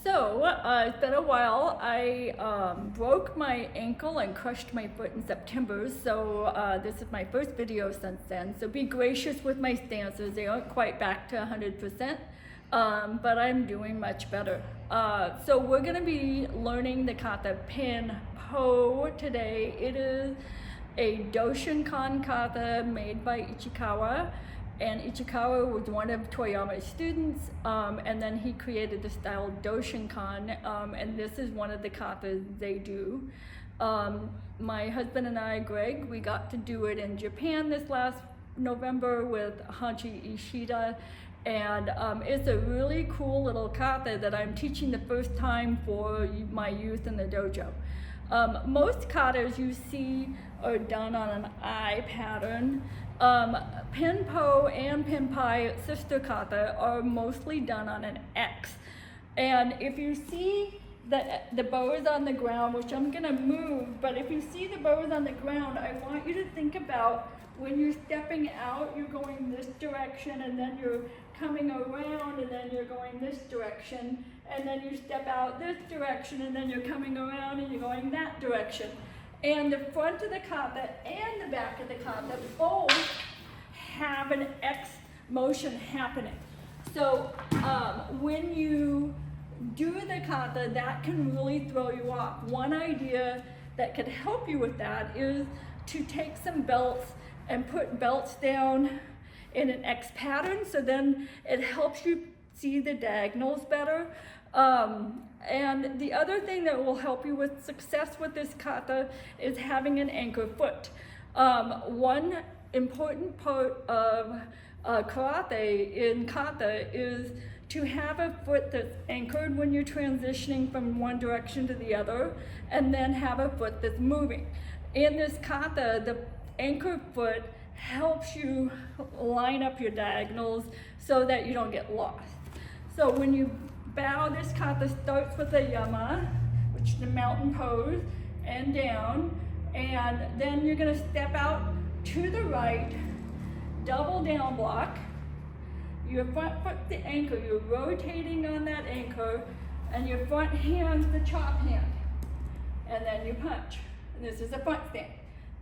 It's been a while. I broke my ankle and crushed my foot in September, so this is my first video since then. So be gracious with my stances. They aren't quite back to 100%, but I'm doing much better. So we're going to be learning the Kata Penpou today. It is a Shudokan Kata made by Ichikawa. And Ichikawa was one of Toyama's students, and then he created the style Doshinkan, and this is one of the katas they do. My husband and I, Greg, we got to do it in Japan this last November with Hanchi Ishida, and it's a really cool little kata that I'm teaching the first time for my youth in the dojo. Most katas you see are done on an I pattern. Penpou and Penpai sister kata are mostly done on an X. And if you see the bows on the ground, which I'm gonna move, but if you see the bows on the ground, I want you to think about when you're stepping out, you're going this direction, and then you're coming around, and then you're going this direction, and then you step out this direction, and then you're coming around, and you're going that direction. And the front of the kata and the back of the kata both have an X motion happening. So when you do the kata, that can really throw you off. One idea that could help you with that is to take some belts and put belts down in an X pattern, so then it helps you see the diagonals better. And the other thing that will help you with success with this kata is having an anchor foot. One important part of karate in kata is to have a foot that's anchored when you're transitioning from one direction to the other, and then have a foot that's moving. In this kata, the anchor foot helps you line up your diagonals so that you don't get lost. So when you bow, this kata starts with a yama, which is the mountain pose, and down, and then you're going to step out to the right, double down block. Your front foot's the anchor. You're rotating on that anchor, and your front hand's the chop hand, and then you punch. And this is a front stand.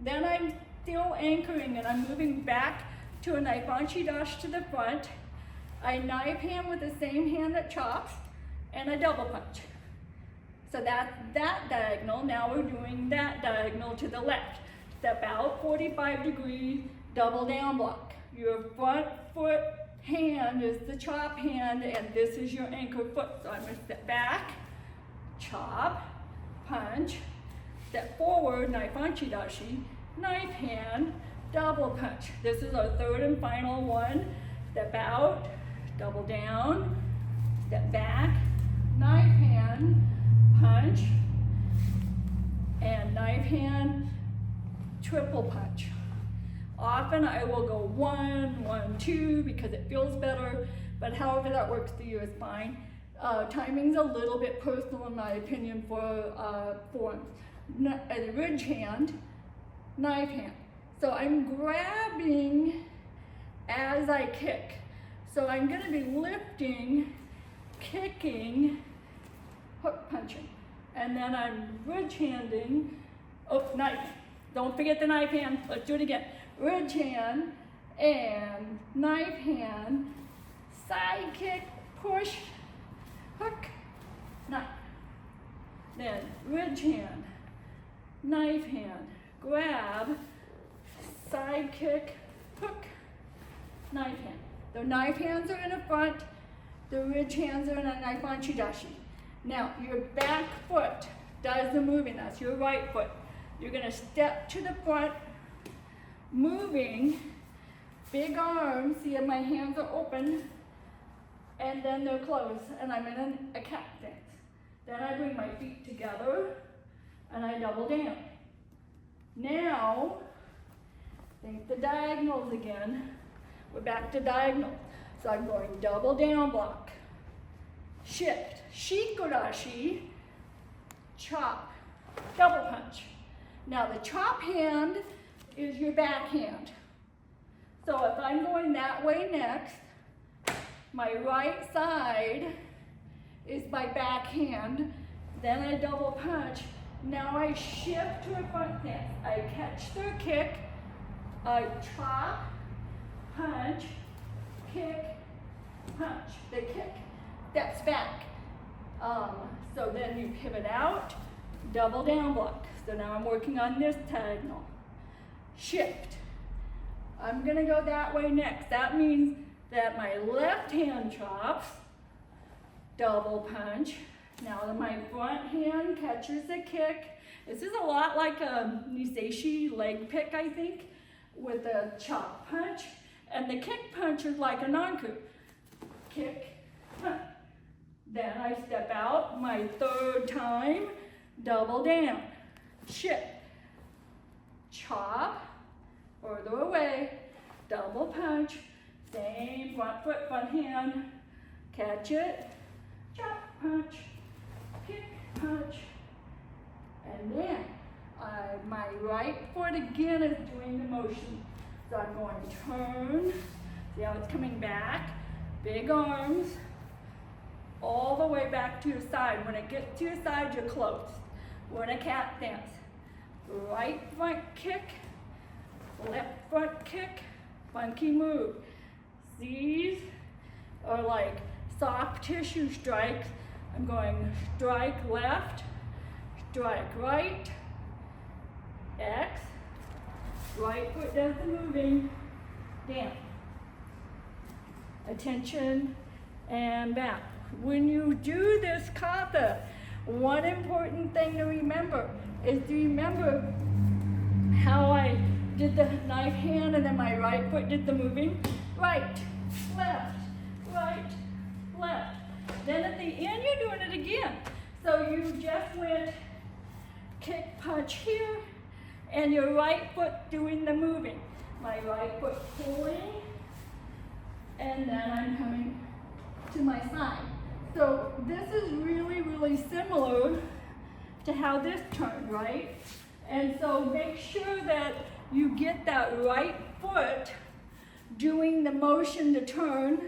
Then I'm still anchoring, and I'm moving back to a knife anchi dash to the front. I knife hand with the same hand that chops, and a double punch. So that's that diagonal. Now we're doing that diagonal to the left. Step out 45 degrees, double down block. Your front foot hand is the chop hand, and this is your anchor foot. So I'm going to step back, chop, punch, step forward, knife anchi dashi, knife hand, double punch. This is our third and final one. Step out, double down, step back, knife hand, punch, and knife hand, triple punch. Often I will go 1, 1, 2 because it feels better, but however that works for you is fine. Timing's a little bit personal in my opinion for forms. A ridge hand, knife hand. So I'm grabbing as I kick. So I'm going to be lifting, kicking, hook punching. And then I'm ridge handing, knife. Don't forget the knife hand. Let's do it again. Ridge hand and knife hand, side kick, push, hook, knife. Then ridge hand, knife hand, grab, side kick, hook, knife hand. The knife hands are in the front, the ridge hands are in a knife anchi dashi. Now your back foot does the moving, that's your right foot. You're going to step to the front, moving, big arms, see my hands are open, and then they're closed, and I'm in a cat stance. Then I bring my feet together, and I double down. Now, think the diagonals again. We're back to diagonal. So I'm going double down block, shift, shikodashi, chop, double punch. Now the chop hand is your back hand. So if I'm going that way next, my right side is my backhand. Then I double punch. Now I shift to a front stance. I catch their kick, I chop, punch, kick, punch. They kick, steps back. So then you pivot out, double down block. So now I'm working on this diagonal. Shift. I'm gonna go that way next. That means that my left hand chops, double punch. Now that my front hand catches the kick. This is a lot like a Niseshi leg pick, I think, with a chop punch. And the kick punch is like a nanku. Kick, punch. Then I step out my third time, double down, shift, chop, further away, double punch, same front foot, front hand, catch it, chop, punch, kick, punch, and then my right foot again is doing the motion. So I'm going to turn, see how it's coming back, big arms, all the way back to your side. When it gets to your side, you're close. We're in a cat stance. Right front kick, left front kick, funky move. These are like soft tissue strikes. I'm going strike left, strike right, X, right foot does the moving, down, attention, and back. When you do this kata, one important thing to remember is to remember how I did the knife hand and then my right foot did the moving. Right, left, right, left. Then at the end, you're doing it again. So you just went kick, punch here, and your right foot doing the moving. My right foot pulling, and then I'm coming to my side. So this is really, really similar to how this turned, right? And so make sure that you get that right foot doing the motion to turn,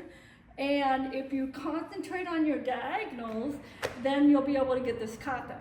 and if you concentrate on your diagonals, then you'll be able to get this kata.